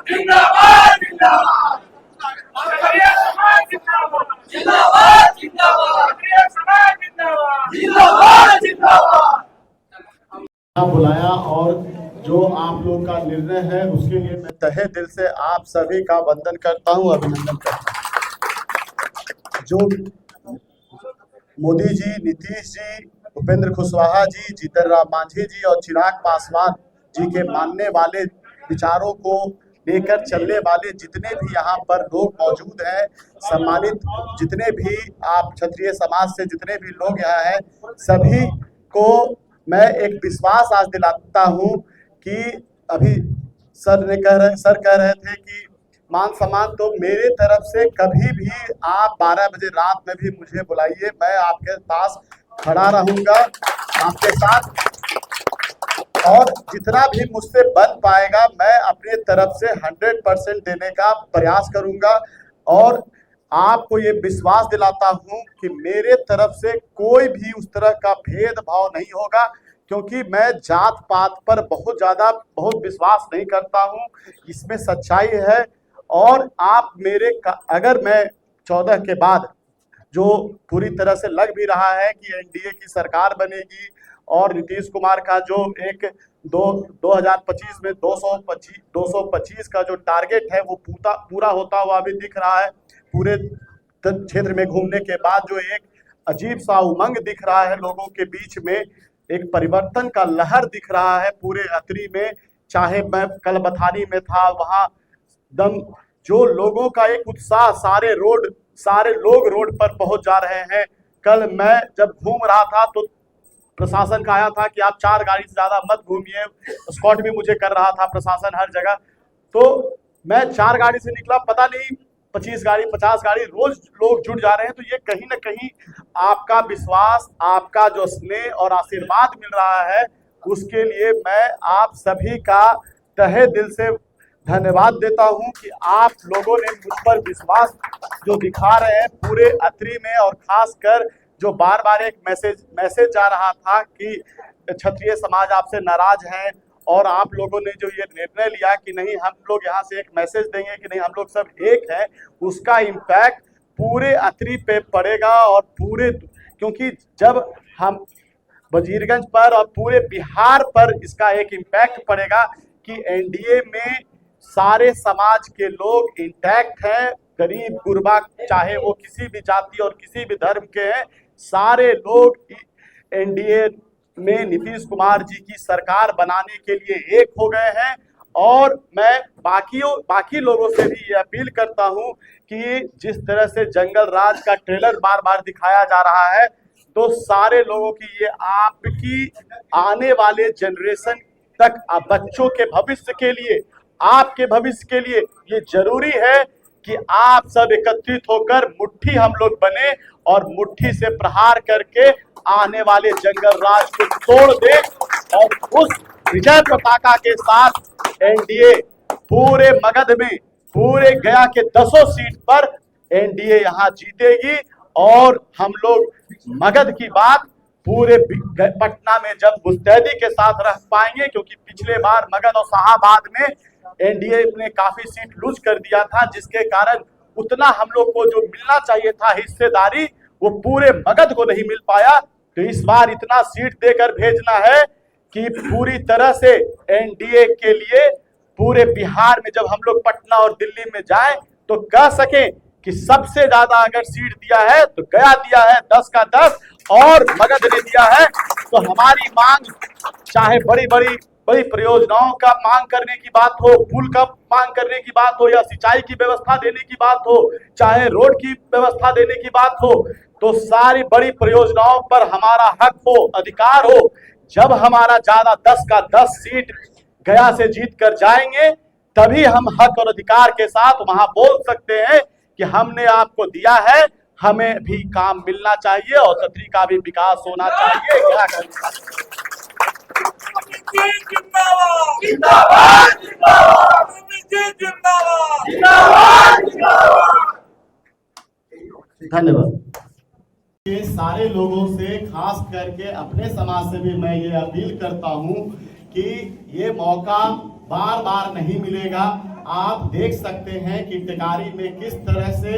जिंदाबाद जिंदाबाद खबरिया समाज जिंदाबाद जिंदाबाद जिंदाबाद खबरिया समाज जिंदाबाद जिंदाबाद जिंदाबाद बुलाया और जो आप लोग का निर्णय है उसके लिए मैं तहे दिल से आप सभी का वंदन करता हूं, अभिनंदन करता हूं। जो मोदी जी, नीतीश जी, उपेंद्र कुशवाहा जी, जीतन राम मांझी जी और चिराग पासवान जी के मानने वाले विचारों को लेकर चलने वाले जितने भी यहाँ पर लोग मौजूद हैं, सम्मानित जितने भी आप क्षत्रिय समाज से जितने भी लोग यहाँ हैं, सभी को मैं एक विश्वास आज दिलाता हूँ कि अभी सर कह रहे थे कि मान सम्मान तो मेरे तरफ से कभी भी आप 12 बजे रात में भी मुझे बुलाइए, मैं आपके पास खड़ा रहूंगा आपके साथ, और जितना भी मुझसे बन पाएगा मैं अपने तरफ से 100% देने का प्रयास करूंगा। और आपको ये विश्वास दिलाता हूं कि मेरे तरफ से कोई भी उस तरह का भेदभाव नहीं होगा, क्योंकि मैं जात पात पर बहुत विश्वास नहीं करता हूं, इसमें सच्चाई है। और आप अगर मैं 14 के बाद जो पूरी तरह से लग भी रहा है कि एनडीए की सरकार बनेगी और नीतीश कुमार का जो 2025 में 225 का जो टारगेट है वो पूरा होता हुआ अभी दिख रहा है। पूरे क्षेत्र में घूमने के बाद जो एक अजीब सा उमंग दिख रहा है लोगों के बीच में, एक परिवर्तन का लहर दिख रहा है पूरे अतरी में। चाहे मैं कल बथानी में था, वहां दम जो लोगों का एक उत्साह, सारे लोग रोड पर पहुंच जा रहे हैं। कल मैं जब घूम रहा था तो प्रशासन का आया था कि आप 4 गाड़ी से ज्यादा मत घूमिए, स्कॉट भी मुझे कर रहा था प्रशासन हर जगह। तो मैं 4 गाड़ी से निकला, पता नहीं 25 गाड़ी 50 गाड़ी रोज लोग जुड़ जा रहे हैं। तो ये कहीं ना कहीं आपका विश्वास, आपका जो स्नेह और आशीर्वाद मिल रहा है, उसके लिए मैं आप सभी का तहे दिल से धन्यवाद देता हूं कि आप लोगों ने मुझ पर विश्वास जो दिखा रहे हैं पूरे अतरी में। और खासकर जो बार बार एक मैसेज जा रहा था कि क्षत्रिय समाज आपसे नाराज है, और आप लोगों ने जो ये निर्णय लिया कि नहीं हम लोग यहाँ से एक मैसेज देंगे कि नहीं हम लोग सब एक हैं, उसका इम्पैक्ट पूरे अतरी पे पड़ेगा। और क्योंकि जब हम वजीरगंज पर और पूरे बिहार पर इसका एक इम्पैक्ट पड़ेगा कि एनडीए में सारे समाज के लोग इंटैक्ट हैं, गरीब गुरबा चाहे वो किसी भी जाति और किसी भी धर्म के हैं, सारे लोग एनडीए में नीतीश कुमार जी की सरकार बनाने के लिए एक हो गए हैं। और मैं बाकी लोगों से भी ये अपील करता हूं कि जिस तरह से जंगल राज का ट्रेलर बार बार दिखाया जा रहा है, तो सारे लोगों की ये आपकी आने वाले जनरेशन तक बच्चों के भविष्य के लिए, आपके भविष्य के लिए ये जरूरी है कि आप सब एकत्रित होकर मुट्ठी हम लोग बने और मुट्ठी से प्रहार करके आने वाले जंगल राज को तोड़ दे। और उस विजय पताका के साथ एनडीए पूरे मगध में, पूरे गया के 10 सीट पर एनडीए यहां जीतेगी। और हम लोग मगध की बात पूरे पटना में जब मुस्तैदी के साथ रह पाएंगे, क्योंकि पिछले बार मगध और शाहाबाद में एनडीए ने काफी सीट लूज कर दिया था, जिसके कारण उतना हम लोग को जो मिलना चाहिए था हिस्सेदारी, वो पूरे मगध को नहीं मिल पाया। तो इस बार इतना सीट देकर भेजना है कि पूरी तरह से एनडीए के लिए पूरे बिहार में जब हम लोग पटना और दिल्ली में जाएं तो कह सकें कि सबसे ज्यादा अगर सीट दिया है तो गया दिया है 10 का 10 और मगध ने दिया है। तो हमारी मांग, चाहे बड़ी परियोजनाओं का मांग करने की बात हो, पुल का मांग करने की बात हो, या सिंचाई की व्यवस्था देने की बात हो, चाहे रोड की व्यवस्था देने की बात हो, तो सारी बड़ी परियोजनाओं पर हमारा हक हो, अधिकार हो। जब हमारा ज्यादा 10 का 10 सीट गया से जीत कर जाएंगे, तभी हम हक और अधिकार के साथ वहां बोल सकते हैं कि हमने आपको दिया है, हमें भी काम मिलना चाहिए और क्षत्रिय का भी विकास होना चाहिए। क्या करना जिंदाबाद जिंदाबाद जिंदाबाद जिंदाबाद जिंदाबाद। धन्यवाद। ये सारे लोगों से, खास करके अपने समाज से भी मैं ये अपील करता हूं कि ये मौका बार बार नहीं मिलेगा। आप देख सकते हैं कि टिकारी में किस तरह से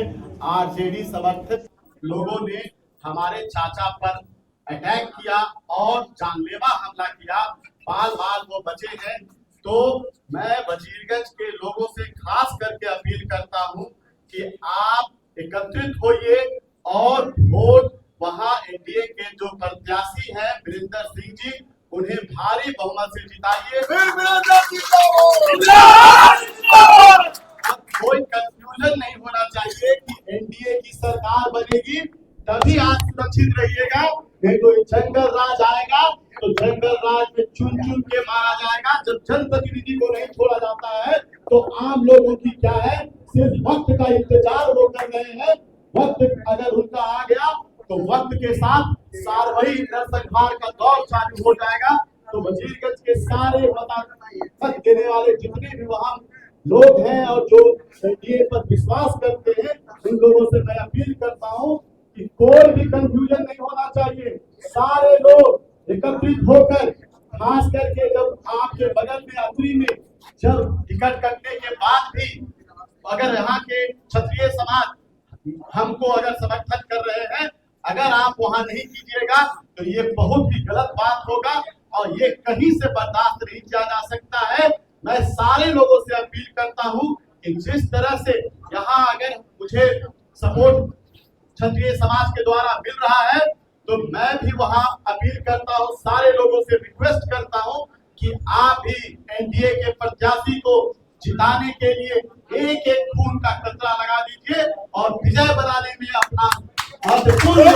आरजेडी समर्थित लोगों ने हमारे चाचा पर अटैक किया और जानलेवा हमला किया। बाल बाल वो बचे हैं। तो मैं वजीरगंज के लोगों से खास करके अपील करता हूं कि आप एकत्रित होइए और वोट वहां एनडीए के जो प्रत्याशी हैं वीरेंद्र सिंह जी, उन्हें भारी बहुमत से जिताइए। कोई कंफ्यूजन नहीं होना चाहिए कि एनडीए की सरकार बनेगी तभी आप सुरक्षित रहिएगा, नहीं तो जंगल राज आएगा तो जंगल राज में चुन चुन के मारा जाएगा। जब जनप्रतिनिधि को नहीं छोड़ा जाता है तो आम लोगों की क्या है, सिर्फ वक्त का इंतजार वो कर रहे हैं। वक्त अगर उनका आ गया तो वक्त के साथ सार्वजनिक नरसंहार का दौर चालू हो जाएगा। तो वजीरगंज के सारे मत देने वाले जितने भी वहां लोग हैं और जो एनडीए पर विश्वास करते हैं, उन लोगों से मैं अपील करता हूं कि कोई भी कंफ्यूजन नहीं होना चाहिए। सारे लोग एकत्रित होकर, खास करके जब आपके बगल में अतरी में जब टिकट कटने के बाद भी अगर यहाँ के क्षत्रिय समाज हमको अगर समर्थन कर रहे हैं, अगर आप वहां नहीं कीजिएगा तो ये बहुत ही गलत बात होगा और ये कहीं से बर्दाश्त नहीं किया जा सकता है। मैं सारे लोगों से अपील करता हूं कि जिस तरह से यहाँ अगर मुझे सपोर्ट क्षत्रिय समाज के द्वारा मिल रहा है तो मैं भी वहां अपील करता हूं, सारे लोगों से रिक्वेस्ट करता हूं कि आप भी एनडीए के प्रत्याशी को जिताने के लिए एक एक खून का कतरा लगा दीजिए और विजय बनाने में अपना महत्वपूर्ण